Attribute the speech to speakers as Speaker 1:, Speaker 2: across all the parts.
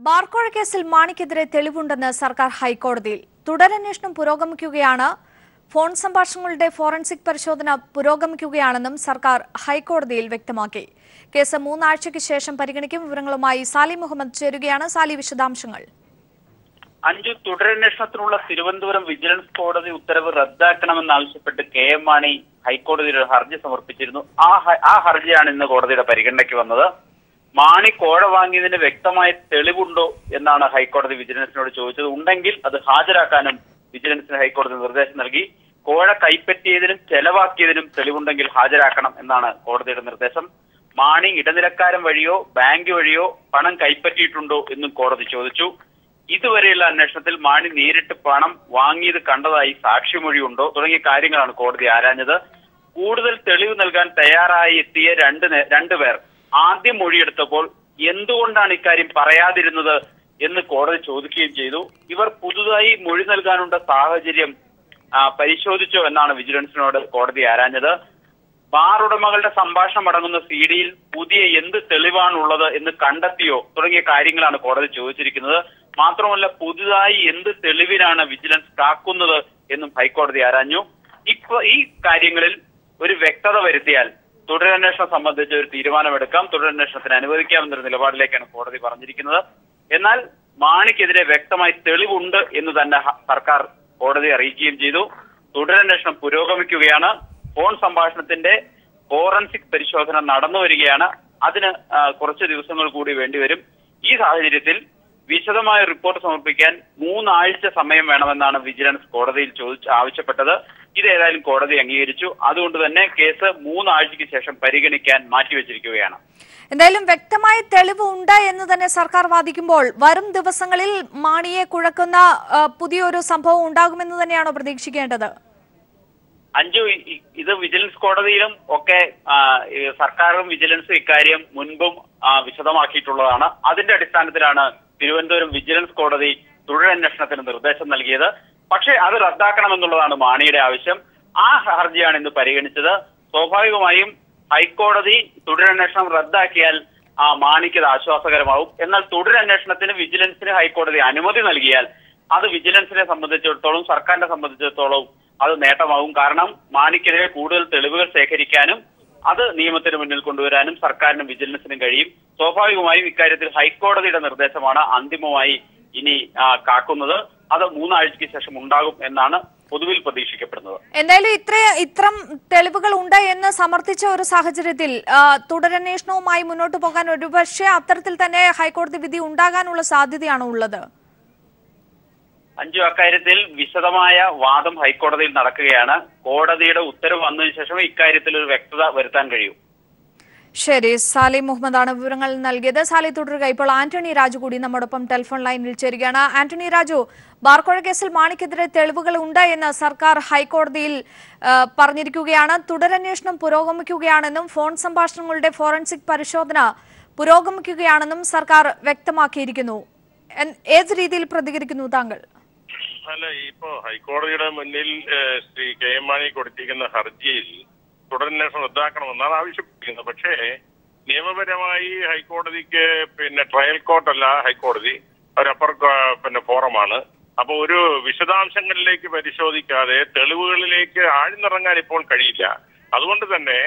Speaker 1: ബാർക്കോഴ കേസിൽ മാണിക്കെതിരെ തെളിവുണ്ടെന്ന് സർക്കാർ ഹൈക്കോടതിയിൽ. തുടരന്വേഷണം പുരോഗമിക്കുകയാണ്. ഫോൺ സംഭാഷണങ്ങളുടെ ഫോറൻസിക് പരിശോധന പുരോഗമിക്കുകയാണെന്നും സർക്കാർ ഹൈക്കോടതിയിൽ വ്യക്തമാക്കി. കേസ് 3 ആഴ്ചയ്ക്ക് ശേഷം പരിഗണിക്കും. വിവരങ്ങളുമായി സാലി മുഹമ്മദ് ചേരുകയാണ്. സാലി, വിശദാംശങ്ങൾ.
Speaker 2: അഞ്ചു തുടരന്വേഷണത്തിനുള്ള തിരുവനന്തപുരം വിജിലൻസ് കോടതി ഉത്തരവ് റദ്ദാക്കണമെന്നാവശ്യപ്പെട്ട് KM മാണി ഹൈക്കോടതിയിൽ ഒരു ഹർജി സമർപ്പിച്ചിരുന്നു. ആ ഹർജിയാണ് ഇന്ന് കോടതിയുടെ പരിഗണനയ്ക്ക് വന്നത്. മാണി കോഴ വാങ്ങിയതിന് വ്യക്തമായ തെളിവുണ്ടോ എന്നാണ് ഹൈക്കോടതി വിജിലൻസിനോട് ചോദിച്ചത്. ഉണ്ടെങ്കിൽ അത് ഹാജരാക്കാനും വിജിലൻസിന് ഹൈക്കോടതി നിർദ്ദേശം നൽകി. കോഴ കൈപ്പറ്റിയതിനും ചെലവാക്കിയതിനും തെളിവുണ്ടെങ്കിൽ ഹാജരാക്കണം എന്നാണ് കോടതിയുടെ നിർദ്ദേശം. മാണി ഇടനിലക്കാരൻ വഴിയോ ബാങ്ക് വഴിയോ പണം കൈപ്പറ്റിയിട്ടുണ്ടോ എന്നും കോടതി ചോദിച്ചു. ഇതുവരെയുള്ള അന്വേഷണത്തിൽ മാണി നേരിട്ട് പണം വാങ്ങിയത് കണ്ടതായി സാക്ഷിമൊഴിയുണ്ടോ തുടങ്ങിയ കാര്യങ്ങളാണ് കോടതി ആരാഞ്ഞത്. കൂടുതൽ തെളിവ് നൽകാൻ തയ്യാറായി എത്തിയ രണ്ടുപേർ ആദ്യം മൊഴിയെടുത്തപ്പോൾ എന്തുകൊണ്ടാണ് ഇക്കാര്യം പറയാതിരുന്നത് എന്ന് കോടതി ചോദിക്കുകയും ചെയ്തു. ഇവർ പുതുതായി മൊഴി നൽകാനുള്ള സാഹചര്യം പരിശോധിച്ചോ എന്നാണ് വിജിലൻസിനോട് കോടതി ആരാഞ്ഞത്. ബാർ ഉടമകളുടെ സംഭാഷണം അടങ്ങുന്ന CD-യിൽ പുതിയ എന്ത് തെളിവാണുള്ളത് എന്ന് കണ്ടെത്തിയോ തുടങ്ങിയ കാര്യങ്ങളാണ് കോടതി ചോദിച്ചിരിക്കുന്നത്. മാത്രമല്ല, പുതുതായി എന്ത് തെളിവിനാണ് വിജിലൻസ് കാക്കുന്നത് എന്നും ഹൈക്കോടതി ആരാഞ്ഞു. ഈ കാര്യങ്ങളിൽ ഒരു വ്യക്തത വരുത്തിയാൽ തുടരന്വേഷണം സംബന്ധിച്ച് ഒരു തീരുമാനമെടുക്കാം, തുടരന്വേഷണത്തിന് അനുവദിക്കാമെന്നൊരു നിലപാടിലേക്കാണ് കോടതി പറഞ്ഞിരിക്കുന്നത്. എന്നാൽ മാണിക്കെതിരെ വ്യക്തമായി തെളിവുണ്ട് എന്ന് തന്നെ സർക്കാർ കോടതിയെ അറിയിക്കുകയും ചെയ്തു. തുടരന്വേഷണം പുരോഗമിക്കുകയാണ്. ഫോൺ സംഭാഷണത്തിന്റെ ഫോറൻസിക് പരിശോധന നടന്നു വരികയാണ്. അതിന് കുറച്ച് ദിവസങ്ങൾ കൂടി വേണ്ടിവരും. ഈ സാഹചര്യത്തിൽ വിശദമായ റിപ്പോർട്ട് സമർപ്പിക്കാൻ 3 ആഴ്ച സമയം വേണമെന്നാണ് വിജിലൻസ് കോടതിയിൽ ആവശ്യപ്പെട്ടത്. ഇതേതായാലും കോടതി അംഗീകരിച്ചു. അതുകൊണ്ട് തന്നെ കേസ് 3 ആഴ്ചയ്ക്ക് ശേഷം പരിഗണിക്കാൻ മാറ്റിവെച്ചിരിക്കുകയാണ്.
Speaker 1: എന്തായാലും വ്യക്തമായ തെളിവ് ഉണ്ട് എന്ന് തന്നെ സർക്കാർ വാദിക്കുമ്പോൾ വരും ദിവസങ്ങളിൽ മാണിയെ കുഴക്കുന്ന പുതിയൊരു സംഭവം ഉണ്ടാകുമെന്ന് തന്നെയാണോ പ്രതീക്ഷിക്കേണ്ടത്?
Speaker 2: അഞ്ചു, ഇത് വിജിലൻസ് കോടതിയിലും ഒക്കെ സർക്കാരും വിജിലൻസും ഇക്കാര്യം മുൻപും വിശദമാക്കിയിട്ടുള്ളതാണ്. അതിന്റെ അടിസ്ഥാനത്തിലാണ് തിരുവനന്തപുരം വിജിലൻസ് കോടതി തുടരന്വേഷണത്തിന് നിർദ്ദേശം നൽകിയത്. പക്ഷേ അത് റദ്ദാക്കണമെന്നുള്ളതാണ് മാണിയുടെ ആവശ്യം. ആ ഹർജിയാണ് ഇന്ന് പരിഗണിച്ചത്. സ്വാഭാവികമായും ഹൈക്കോടതി തുടരന്വേഷണം റദ്ദാക്കിയാൽ മാണിക്ക് ആശ്വാസകരമാവും. എന്നാൽ തുടരന്വേഷണത്തിന് വിജിലൻസിന് ഹൈക്കോടതി അനുമതി നൽകിയാൽ അത് വിജിലൻസിനെ സംബന്ധിച്ചിടത്തോളം സർക്കാരിനെ സംബന്ധിച്ചിടത്തോളം അത് നേട്ടമാവും. കാരണം മാണിക്കെതിരെ കൂടുതൽ തെളിവുകൾ ശേഖരിക്കാനും അത് നിയമത്തിന് മുന്നിൽ കൊണ്ടുവരാനും സർക്കാരിനും വിജിലൻസിനും കഴിയും. സ്വാഭാവികമായും ഇക്കാര്യത്തിൽ ഹൈക്കോടതിയുടെ നിർദ്ദേശമാണ് അന്തിമമായി ഇനി കാക്കുന്നത്. അത് 3 ആഴ്ചയ്ക്ക് ശേഷം ഉണ്ടാകും എന്നാണ് പൊതുവിൽ പ്രതീക്ഷിക്കപ്പെടുന്നത്.
Speaker 1: എന്തായാലും ഇത്തരം തെളിവുകൾ ഉണ്ട് എന്ന് സമർത്ഥിച്ച ഒരു സാഹചര്യത്തിൽ തുടരന്വേഷണവുമായി മുന്നോട്ട് പോകാൻ ഒരുപക്ഷെ അത്തരത്തിൽ തന്നെ ഹൈക്കോടതി വിധി ഉണ്ടാകാനുള്ള സാധ്യതയാണോ ഉള്ളത്?
Speaker 2: അഞ്ചു, അക്കാര്യത്തിൽ വിശദമായ വാദം ഹൈക്കോടതിയിൽ നടക്കുകയാണ്. കോടതിയുടെ ഉത്തരവ് വന്നതിന് ശേഷം ഇക്കാര്യത്തിൽ ഒരു വ്യക്തത വരുത്താൻ കഴിയും.
Speaker 1: ശരി, സാലി മുഹമ്മദാണ് വിവരങ്ങൾ നൽകിയത്. സാലി, തുടരുക. ഇപ്പോൾ ആന്റണി രാജു കൂടി നമ്മോടൊപ്പം ടെലിഫോൺ ലൈനിൽ ചേരുകയാണ്. ആന്റണി രാജു, ബാർക്കോഴ കേസിൽ മാണിക്കെതിരെ തെളിവുകൾ ഉണ്ട് എന്ന് സർക്കാർ ഹൈക്കോടതിയിൽ പറഞ്ഞിരിക്കുകയാണ്. തുടരന്വേഷണം പുരോഗമിക്കുകയാണെന്നും ഫോൺ സംഭാഷണങ്ങളുടെ ഫോറൻസിക് പരിശോധന പുരോഗമിക്കുകയാണെന്നും സർക്കാർ വ്യക്തമാക്കിയിരിക്കുന്നു. ഏത് രീതിയിൽ പ്രതികരിക്കുന്നു താങ്കൾ?
Speaker 3: അല്ല, ഇപ്പോ ഹൈക്കോടതിയുടെ മുന്നിൽ ശ്രീ KM മാണി കൊടുത്തിരിക്കുന്ന ഹർജിയിൽ തുടരന്വേഷണം റദ്ദാക്കണമെന്നാണ് ആവശ്യപ്പെട്ടിരിക്കുന്നത്. പക്ഷേ നിയമപരമായി ഹൈക്കോടതിക്ക് ട്രയൽ കോർട്ടല്ല ഹൈക്കോടതി, ഒരു അപ്പർ ഫോറമാണ്. അപ്പൊ ഒരു വിശദാംശങ്ങളിലേക്ക് പരിശോധിക്കാതെ തെളിവുകളിലേക്ക് ആഴ്ന്നിറങ്ങാൻ ഇപ്പോൾ കഴിയില്ല. അതുകൊണ്ട് തന്നെ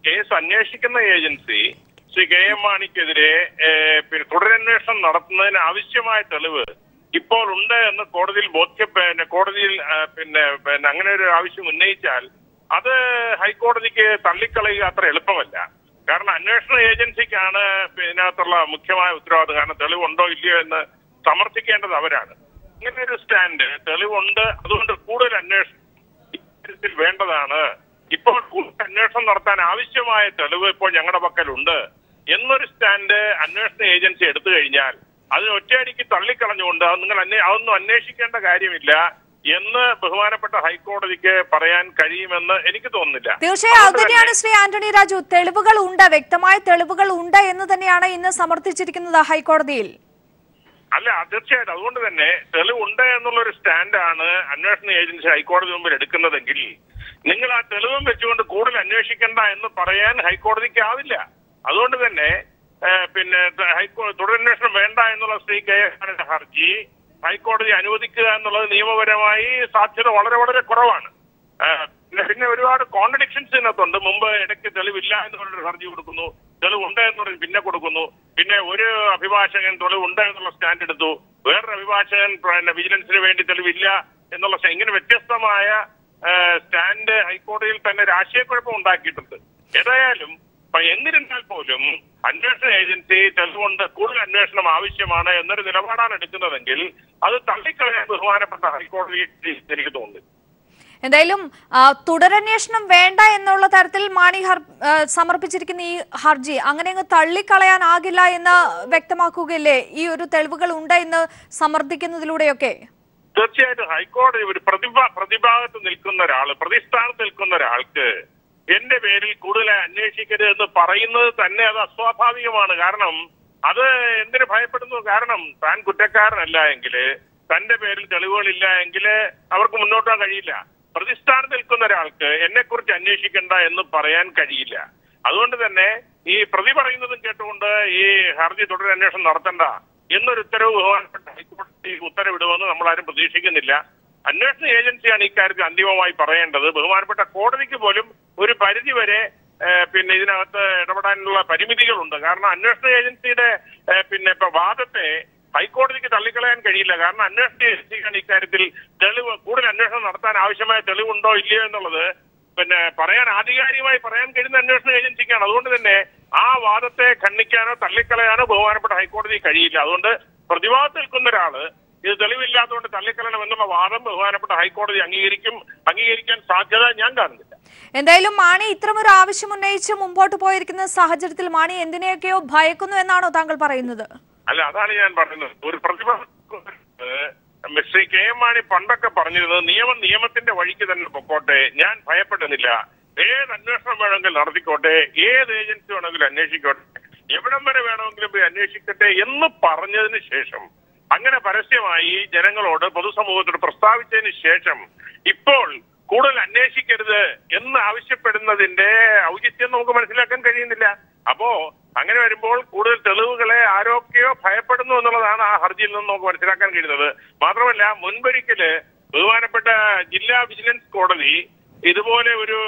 Speaker 3: കേസ് അന്വേഷിക്കുന്ന ഏജൻസി ശ്രീ KM മാണിക്കെതിരെ തുടരന്വേഷണം നടത്തുന്നതിന് ആവശ്യമായ തെളിവ് ഇപ്പോൾ ഉണ്ട് എന്ന് കോടതിയിൽ അങ്ങനെ ഒരു ആവശ്യം ഉന്നയിച്ചാൽ അത് ഹൈക്കോടതിക്ക് തള്ളിക്കളയുക അത്ര എളുപ്പമല്ല. കാരണം അന്വേഷണ ഏജൻസിക്കാണ് ഇതിനകത്തുള്ള മുഖ്യമായ ഉത്തരവാദിത്വം. കാരണം തെളിവുണ്ടോ ഇല്ലയോ എന്ന് സമർത്ഥിക്കേണ്ടത് അവരാണ്. ഇങ്ങനെ ഒരു സ്റ്റാൻഡ് തെളിവുണ്ട്, അതുകൊണ്ട് കൂടുതൽ അന്വേഷണം വേണ്ടതാണ്, ഇപ്പോൾ കൂടുതൽ അന്വേഷണം നടത്താൻ ആവശ്യമായ തെളിവ് ഇപ്പോൾ ഞങ്ങളുടെ പക്കലുണ്ട് എന്നൊരു സ്റ്റാൻഡ് അന്വേഷണ ഏജൻസി എടുത്തു കഴിഞ്ഞാൽ അതിന് ഒറ്റയടിക്ക് തള്ളിക്കളഞ്ഞുകൊണ്ട് അതൊന്നും അന്വേഷിക്കേണ്ട കാര്യമില്ല എന്ന് ബഹുമാനപ്പെട്ട ഹൈക്കോടതിക്ക് പറയാൻ കഴിയുമെന്ന് എനിക്ക് തോന്നുന്നില്ല.
Speaker 1: തീർച്ചയായും അത് തന്നെയാണ് ശ്രീ ആന്റണി രാജു. തെളിവുകൾ ഉണ്ട്, വ്യക്തമായ തെളിവുകൾ ഉണ്ട് എന്ന് തന്നെയാണ് ഇന്ന് സമർത്ഥിച്ചിരിക്കുന്നത് ഹൈക്കോടതിയിൽ.
Speaker 3: അല്ല, തീർച്ചയായിട്ടും അതുകൊണ്ട് തന്നെ തെളിവുണ്ട് എന്നുള്ളൊരു സ്റ്റാൻഡാണ് അന്വേഷണ ഏജൻസി ഹൈക്കോടതി മുമ്പിൽ എടുക്കുന്നതെങ്കിൽ നിങ്ങൾ ആ തെളിവും വെച്ചുകൊണ്ട് കൂടുതൽ അന്വേഷിക്കേണ്ട എന്ന് പറയാൻ ഹൈക്കോടതിക്ക് ആവില്ല. അതുകൊണ്ട് തന്നെ പിന്നെ തുടരന്വേഷണം വേണ്ട എന്നുള്ള ശ്രീ കെ മാണിയുടെ ഹർജി ഹൈക്കോടതി അനുവദിക്കുക എന്നുള്ളത് നിയമപരമായി സാധ്യത വളരെ വളരെ കുറവാണ്. പിന്നെ ഒരുപാട് കോൺട്രഡിക്ഷൻസ് ഇതിനകത്തുണ്ട്. മുമ്പ് ഇടയ്ക്ക് തെളിവില്ല എന്ന് പറഞ്ഞൊരു ഹർജി കൊടുക്കുന്നു, തെളിവുണ്ട് എന്ന് പറഞ്ഞ് പിന്നെ കൊടുക്കുന്നു. പിന്നെ ഒരു അഭിഭാഷകൻ തെളിവുണ്ട് എന്നുള്ള സ്റ്റാൻഡ് എടുത്തു, വേറൊരു അഭിഭാഷകൻ വിജിലൻസിന് വേണ്ടി തെളിവില്ല എന്നുള്ള ഇങ്ങനെ വ്യത്യസ്തമായ സ്റ്റാൻഡ് ഹൈക്കോടതിയിൽ തന്നെ രാഷ്ട്രീയക്കുഴപ്പം ഉണ്ടാക്കിയിട്ടുണ്ട്. ഏതായാലും എന്നിരുന്നാൽ പോലും അന്വേഷണ ഏജൻസി തെളിവുണ്ട്, കൂടുതൽ അന്വേഷണം ആവശ്യമാണ് എന്നൊരു നിലപാടാണ് എടുക്കുന്നതെങ്കിൽ അത് തള്ളിക്കളയാൻ ബഹുമാനപ്പെട്ട ഹൈക്കോടതി എനിക്ക് തോന്നുന്നു.
Speaker 1: എന്തായാലും തുടരന്വേഷണം വേണ്ട എന്നുള്ള തരത്തിൽ മാണി സമർപ്പിച്ചിരിക്കുന്ന ഈ ഹർജി അങ്ങനെ അങ്ങ് തള്ളിക്കളയാനാകില്ല എന്ന് വ്യക്തമാക്കുകയല്ലേ ഈ ഒരു തെളിവുകൾ ഉണ്ട് എന്ന് സമർത്ഥിക്കുന്നതിലൂടെയൊക്കെ?
Speaker 3: തീർച്ചയായിട്ടും ഹൈക്കോടതി ഒരു പ്രതിഭാഗത്ത് നിൽക്കുന്ന ഒരാള്, പ്രതിസ്ഥാനത്ത് നിൽക്കുന്ന ഒരാൾക്ക് എന്റെ പേരിൽ കൂടുതൽ അന്വേഷിക്കരുത് എന്ന് പറയുന്നത് തന്നെ അത് അസ്വാഭാവികമാണ്. കാരണം അത് എന്തിനു ഭയപ്പെടുന്നു? കാരണം താൻ കുറ്റക്കാരനല്ല എങ്കിൽ, തന്റെ പേരിൽ തെളിവുകളില്ല എങ്കിൽ അവർക്ക് മുന്നോട്ട് പോകാൻ കഴിയില്ല. പ്രതിസ്ഥാനത്ത് നിൽക്കുന്ന ഒരാൾക്ക് എന്നെ കുറിച്ച് അന്വേഷിക്കണ്ട എന്ന് പറയാൻ കഴിയില്ല. അതുകൊണ്ട് തന്നെ ഈ പ്രതി പറയുന്നതും കേട്ടുകൊണ്ട് ഈ ഹർജി തുടരന്വേഷണം നടത്തണ്ട എന്നൊരു ഉത്തരവ് ബഹുമാനപ്പെട്ട ഹൈക്കോടതി ഉത്തരവിടുമെന്ന് നമ്മളാരും പ്രതീക്ഷിക്കുന്നില്ല. അന്വേഷണ ഏജൻസിയാണ് ഇക്കാര്യത്തിൽ അന്തിമമായി പറയേണ്ടത്. ബഹുമാനപ്പെട്ട കോടതിക്ക് പോലും ഒരു പരിധി വരെ പിന്നെ ഇതിനകത്ത് ഇടപെടാനുള്ള പരിമിതികളുണ്ട്. കാരണം അന്വേഷണ ഏജൻസിയുടെ ഇപ്പൊ വാദത്തെ ഹൈക്കോടതിക്ക് തള്ളിക്കളയാൻ കഴിയില്ല. കാരണം അന്വേഷണ ഏജൻസിക്കാണ് ഇക്കാര്യത്തിൽ കൂടുതൽ അന്വേഷണം നടത്താൻ ആവശ്യമായ തെളിവുണ്ടോ ഇല്ലയോ എന്നുള്ളത് പറയാൻ ആധികാരികമായി പറയാൻ കഴിയുന്ന അന്വേഷണ ഏജൻസിക്കാണ്. അതുകൊണ്ട് തന്നെ ആ വാദത്തെ ഖണ്ഡിക്കാനോ തള്ളിക്കളയാനോ ബഹുമാനപ്പെട്ട ഹൈക്കോടതി കഴിയില്ല. അതുകൊണ്ട് പ്രതിഭാഗത്ത് നിൽക്കുന്ന ഒരാള് ഇത് തെളിവില്ലാത്തതുകൊണ്ട് തള്ളിക്കളയണമെന്നുള്ള വാദം ബഹുമാനപ്പെട്ട ഹൈക്കോടതി അംഗീകരിക്കാൻ സാധ്യത ഞാൻ കാണുന്നില്ല.
Speaker 1: എന്തായാലും മാണി ഇത്തരമൊരു ആവശ്യം ഉന്നയിച്ച് മുമ്പോട്ട് പോയിരിക്കുന്ന സാഹചര്യത്തിൽ മാണി എന്തിനെയൊക്കെയോ ഭയക്കുന്നു എന്നാണോ താങ്കൾ പറയുന്നത്?
Speaker 3: അല്ല, അതാണ് ഞാൻ പറയുന്നത്. ഒരു പ്രതിഭാഗം ശ്രീ കെ എം മാണി പണ്ടൊക്കെ പറഞ്ഞിരുന്നത് നിയമത്തിന്റെ വഴിക്ക് തന്നെ പൊക്കോട്ടെ, ഞാൻ ഭയപ്പെടുന്നില്ല, ഏത് അന്വേഷണം വേണമെങ്കിലും നടത്തിക്കോട്ടെ, ഏത് ഏജൻസി വേണമെങ്കിലും അന്വേഷിക്കോട്ടെ, എവിടം വരെ വേണമെങ്കിലും പോയി അന്വേഷിക്കട്ടെ എന്ന് പറഞ്ഞതിന് ശേഷം, അങ്ങനെ പരസ്യമായി ജനങ്ങളോട് പൊതുസമൂഹത്തോട് പ്രസ്താവിച്ചതിന് ശേഷം ഇപ്പോൾ കൂടുതൽ അന്വേഷിക്കരുത് എന്ന് ആവശ്യപ്പെടുന്നതിന്റെ ഔചിത്യം നമുക്ക് മനസ്സിലാക്കാൻ കഴിയുന്നില്ല. അപ്പോ അങ്ങനെ വരുമ്പോൾ കൂടുതൽ തെളിവുകളെ ആരൊക്കെയോ ഭയപ്പെടുന്നു എന്നുള്ളതാണ് ആ ഹർജിയിൽ നിന്ന് നമുക്ക് മനസ്സിലാക്കാൻ കഴിയുന്നത്. മാത്രമല്ല, മുൻപൊരിക്കല് ബഹുമാനപ്പെട്ട ജില്ലാ വിജിലൻസ് കോടതി ഇതുപോലെ ഒരു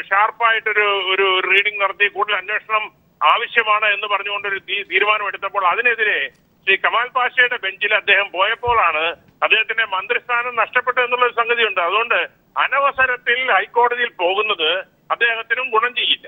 Speaker 3: ഷാർപ്പായിട്ടൊരു റീഡിംഗ് നടത്തി കൂടുതൽ അന്വേഷണം ആവശ്യമാണ് എന്ന് പറഞ്ഞുകൊണ്ടൊരു തീരുമാനമെടുത്തപ്പോൾ അതിനെതിരെ ശ്രീ കമാൽ പാഷയുടെ ബെഞ്ചിൽ അദ്ദേഹം പോയപ്പോഴാണ് അദ്ദേഹത്തിന്റെ മന്ത്രിസ്ഥാനം നഷ്ടപ്പെട്ടു എന്നുള്ളൊരു സംഗതിയുണ്ട്. അതുകൊണ്ട് അനവസരത്തിൽ ഹൈക്കോടതിയിൽ പോകുന്നത് അദ്ദേഹത്തിനും ഗുണം ചെയ്യില്ല.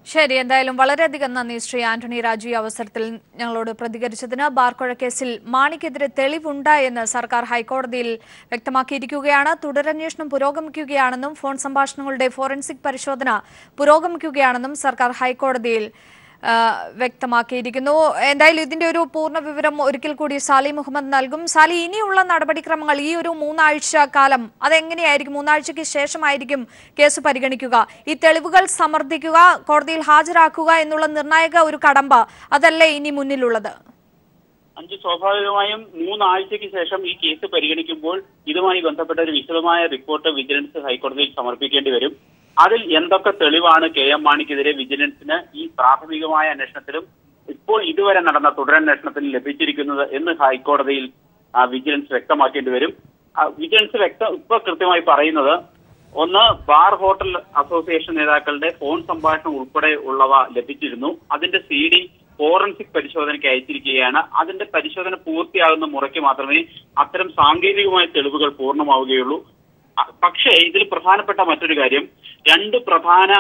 Speaker 1: ശരി, എന്തായാലും വളരെയധികം നന്ദി ശ്രീ ആന്റണി രാജു ഈ അവസരത്തിൽ ഞങ്ങളോട് പ്രതികരിച്ചതിന്. ബാർക്കോഴ കേസിൽ മാണിക്കെതിരെ തെളിവുണ്ട് എന്ന് സർക്കാർ ഹൈക്കോടതിയിൽ വ്യക്തമാക്കിയിരിക്കുകയാണ്. തുടരന്വേഷണം പുരോഗമിക്കുകയാണെന്നും ഫോൺ സംഭാഷണങ്ങളുടെ ഫോറൻസിക് പരിശോധന പുരോഗമിക്കുകയാണെന്നും സർക്കാർ ഹൈക്കോടതിയിൽ വ്യക്തമാക്കിയിരിക്കുന്നു. എന്തായാലും ഇതിന്റെ ഒരു പൂർണ്ണ വിവരം ഒരിക്കൽ കൂടി സാലി മുഹമ്മദ് നൽകും. സാലി, ഇനിയുള്ള നടപടിക്രമങ്ങൾ ഈ ഒരു 3 ആഴ്ച കാലം അതെങ്ങനെയായിരിക്കും? 3 ആഴ്ചയ്ക്ക് ശേഷമായിരിക്കും കേസ് പരിഗണിക്കുക. ഈ തെളിവുകൾ സമർത്ഥിക്കുക, കോടതിയിൽ ഹാജരാക്കുക എന്നുള്ള നിർണായക ഒരു കടമ്പ അതല്ലേ ഇനി മുന്നിലുള്ളത്?
Speaker 2: സ്വാഭാവികമായും 3 ആഴ്ചയ്ക്ക് ശേഷം ഈ കേസ് പരിഗണിക്കുമ്പോൾ ഇതുമായി ബന്ധപ്പെട്ട ഒരു വിശദമായ റിപ്പോർട്ട് വിജിലൻസ് ഹൈക്കോടതിയിൽ സമർപ്പിക്കേണ്ടി വരും. അതിൽ എന്തൊക്കെ തെളിവാണ് കെ എം മാണിക്കെതിരെ വിജിലൻസിന് ഈ പ്രാഥമികമായ അന്വേഷണത്തിലും ഇപ്പോൾ ഇതുവരെ നടന്ന തുടരന്വേഷണത്തിലും ലഭിച്ചിരിക്കുന്നത് എന്ന് ഹൈക്കോടതിയിൽ വിജിലൻസ് വ്യക്തമാക്കേണ്ടി വരും. വിജിലൻസ് ഇപ്പൊ കൃത്യമായി പറയുന്നത്, ഒന്ന്, ബാർ ഹോട്ടൽ അസോസിയേഷൻ നേതാക്കളുടെ ഫോൺ സംഭാഷണം ഉൾപ്പെടെ ഉള്ളവ ലഭിച്ചിരുന്നു. അതിന്റെ CD ഫോറൻസിക് പരിശോധനയ്ക്ക് അയച്ചിരിക്കുകയാണ്. അതിന്റെ പരിശോധന പൂർത്തിയാകുന്ന മുറയ്ക്ക് മാത്രമേ അത്തരം സാങ്കേതികമായ തെളിവുകൾ പൂർണ്ണമാവുകയുള്ളൂ. പക്ഷേ ഇതിൽ പ്രധാനപ്പെട്ട മറ്റൊരു കാര്യം, 2 പ്രധാന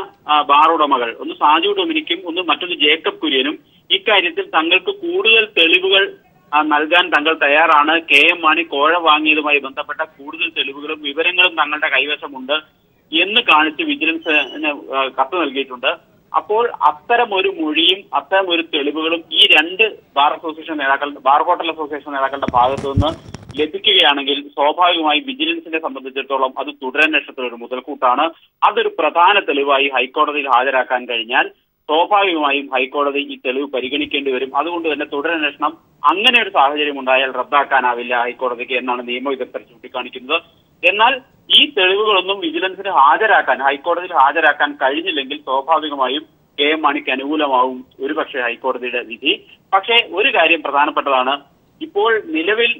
Speaker 2: ബാർ ഉടമകൾ, ഒന്ന് സാജു ഡൊമിനിക്കും മറ്റൊന്ന് ജേക്കബ് കുര്യനും ഇക്കാര്യത്തിൽ തങ്ങൾക്ക് കൂടുതൽ തെളിവുകൾ നൽകാൻ തങ്ങൾ തയ്യാറാണ്. കെ എം മാണി കോഴ വാങ്ങിയതുമായി ബന്ധപ്പെട്ട കൂടുതൽ തെളിവുകളും വിവരങ്ങളും തങ്ങളുടെ കൈവശമുണ്ട് എന്ന് കാണിച്ച് വിജിലൻസിന് കത്ത് നൽകിയിട്ടുണ്ട്. അപ്പോൾ അത്തരം ഒരു മൊഴിയും അത്തരം ഒരു തെളിവുകളും ഈ 2 ബാർ ഹോട്ടൽ അസോസിയേഷൻ നേതാക്കളുടെ ഭാഗത്തു നിന്ന് ലഭിക്കുകയാണെങ്കിൽ സ്വാഭാവികമായും വിജിലൻസിനെ സംബന്ധിച്ചിടത്തോളം അത് തുടരന്വേഷണത്തിലൊരു മുതൽക്കൂട്ടാണ്. അതൊരു പ്രധാന തെളിവായി ഹൈക്കോടതിയിൽ ഹാജരാക്കാൻ കഴിഞ്ഞാൽ സ്വാഭാവികമായും ഹൈക്കോടതി ഈ തെളിവ് പരിഗണിക്കേണ്ടി വരും. അതുകൊണ്ട് തന്നെ തുടരന്വേഷണം അങ്ങനെ ഒരു സാഹചര്യം ഉണ്ടായാൽ റദ്ദാക്കാനാവില്ല ഹൈക്കോടതിക്ക് എന്നാണ് നിയമവിദഗ്ധർ ചൂണ്ടിക്കാണിക്കുന്നത്. എന്നാൽ ഈ തെളിവുകളൊന്നും വിജിലൻസിന് ഹൈക്കോടതിയിൽ ഹാജരാക്കാൻ കഴിഞ്ഞില്ലെങ്കിൽ സ്വാഭാവികമായും കെ എം മാണിക്ക് അനുകൂലമാവും ഒരുപക്ഷെ ഹൈക്കോടതിയുടെ വിധി. പക്ഷേ ഒരു കാര്യം പ്രധാനപ്പെട്ടതാണ്. ഇപ്പോൾ നിലവിൽ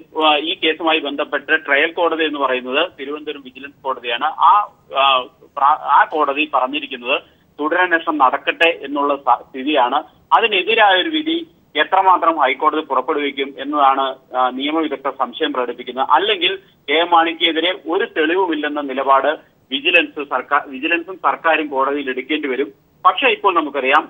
Speaker 2: ഈ കേസുമായി ബന്ധപ്പെട്ട് ട്രയൽ കോടതി എന്ന് പറയുന്നത് തിരുവനന്തപുരം വിജിലൻസ് കോടതിയാണ്. ആ കോടതി പറഞ്ഞിരിക്കുന്നത് തുടരന്വേഷണം നടക്കട്ടെ എന്നുള്ള സ്ഥിതിയാണ്. അതിനെതിരായ ഒരു വിധി എത്രമാത്രം ഹൈക്കോടതി പുറപ്പെടുവിക്കും എന്നതാണ് നിയമവിദഗ്ധർ സംശയം പ്രകടിപ്പിക്കുന്നത്. അല്ലെങ്കിൽ കെ എം മാണിക്കെതിരെ ഒരു തെളിവുമില്ലെന്ന നിലപാട് വിജിലൻസും സർക്കാരും കോടതിയിൽ എടുക്കേണ്ടി വരും. പക്ഷേ ഇപ്പോൾ നമുക്കറിയാം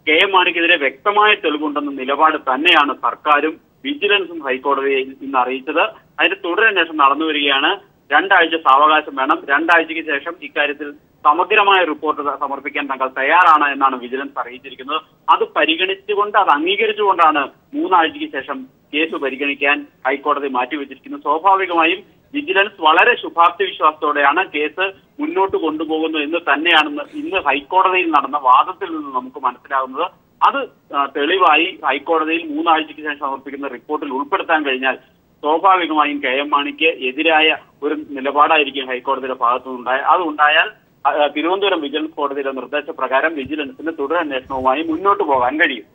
Speaker 2: കെ എം മാണിക്കെതിരെ വ്യക്തമായ തെളിവുണ്ടെന്ന നിലപാട് തന്നെയാണ് സർക്കാരും വിജിലൻസും ഹൈക്കോടതിയെ ഇന്ന് അറിയിച്ചത്. അതിന്റെ തുടരന്വേഷണം നടന്നു വരികയാണ്. 2 ആഴ്ച സാവകാശം വേണം. 2 ആഴ്ചയ്ക്ക് ശേഷം ഇക്കാര്യത്തിൽ സമഗ്രമായ റിപ്പോർട്ട് സമർപ്പിക്കാൻ തങ്ങൾ തയ്യാറാണ് എന്നാണ് വിജിലൻസ് അറിയിച്ചിരിക്കുന്നത്. അത് പരിഗണിച്ചുകൊണ്ട്, അത് അംഗീകരിച്ചുകൊണ്ടാണ് 3 ആഴ്ചയ്ക്ക് ശേഷം കേസ് പരിഗണിക്കാൻ ഹൈക്കോടതി മാറ്റിവെച്ചിരിക്കുന്നത്. സ്വാഭാവികമായും വിജിലൻസ് വളരെ ശുഭാപ്തി വിശ്വാസത്തോടെയാണ് കേസ് മുന്നോട്ട് കൊണ്ടുപോകുന്നത് എന്ന് തന്നെയാണ് ഇന്ന് ഹൈക്കോടതിയിൽ നടന്ന വാദത്തിൽ നിന്ന് നമുക്ക് മനസ്സിലാകുന്നത്. അത് തെളിവായി ഹൈക്കോടതിയിൽ 3 ആഴ്ചയ്ക്ക് ശേഷം സമർപ്പിക്കുന്ന റിപ്പോർട്ടിൽ ഉൾപ്പെടുത്താൻ കഴിഞ്ഞാൽ സ്വാഭാവികമായും കെ എം മാണിക്ക് എതിരായ ഒരു നിലപാടായിരിക്കും ഹൈക്കോടതിയുടെ ഭാഗത്തുനിന്നുണ്ടായ. അതുണ്ടായാൽ തിരുവനന്തപുരം വിജിലൻസ് കോടതിയുടെ നിർദ്ദേശപ്രകാരം വിജിലൻസിന് തുടരന്വേഷണവുമായി മുന്നോട്ട് പോകാൻ കഴിയും.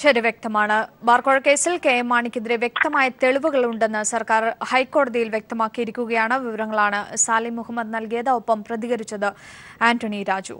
Speaker 1: ശരി, വ്യക്തമാണ്. ബാർക്കോഴ കേസിൽ കെ എം മാണിക്കെതിരെ വ്യക്തമായ തെളിവുകളുണ്ടെന്ന് സർക്കാർ ഹൈക്കോടതിയിൽ വ്യക്തമാക്കിയിരിക്കുകയാണ്. വിവരങ്ങളാണ് സാലിം മുഹമ്മദ് നൽകിയത്. ഒപ്പം പ്രതികരിച്ചത് ആന്റണി രാജു.